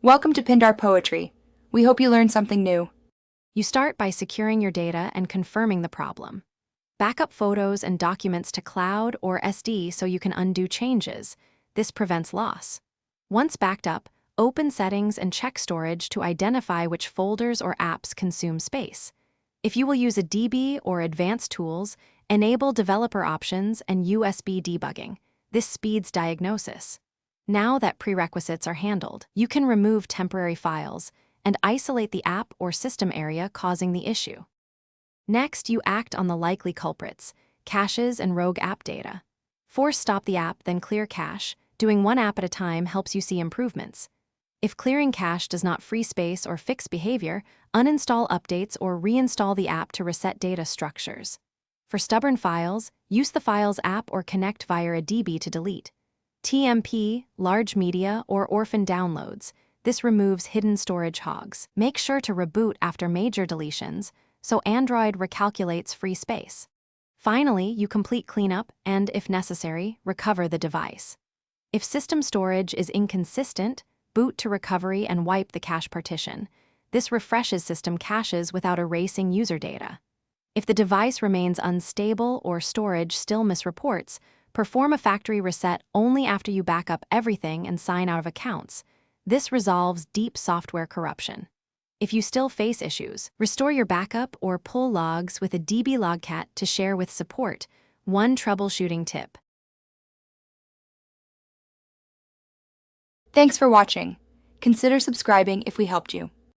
Welcome to Pindar Poetry. We hope you learned something new. You start by securing your data and confirming the problem. Backup photos and documents to cloud or SD so you can undo changes. This prevents loss. Once backed up, open settings and check storage to identify which folders or apps consume space. If you will use a DB or advanced tools, enable developer options and USB debugging. This speeds diagnosis. Now that prerequisites are handled, you can remove temporary files and isolate the app or system area causing the issue. Next, you act on the likely culprits, caches and rogue app data. Force stop the app, then clear cache. Doing one app at a time helps you see improvements. If clearing cache does not free space or fix behavior, uninstall updates or reinstall the app to reset data structures. For stubborn files, use the Files app or connect via a DB to delete. TMP, large media, or orphan downloads. This removes hidden storage hogs. Make sure to reboot after major deletions, so Android recalculates free space. Finally, you complete cleanup and, if necessary, recover the device. If system storage is inconsistent, boot to recovery and wipe the cache partition. This refreshes system caches without erasing user data. If the device remains unstable or storage still misreports, perform a factory reset only after you back up everything and sign out of accounts. This resolves deep software corruption. If you still face issues, restore your backup or pull logs with a DB Logcat to share with support. One troubleshooting tip. Thanks for watching. Consider subscribing if we helped you.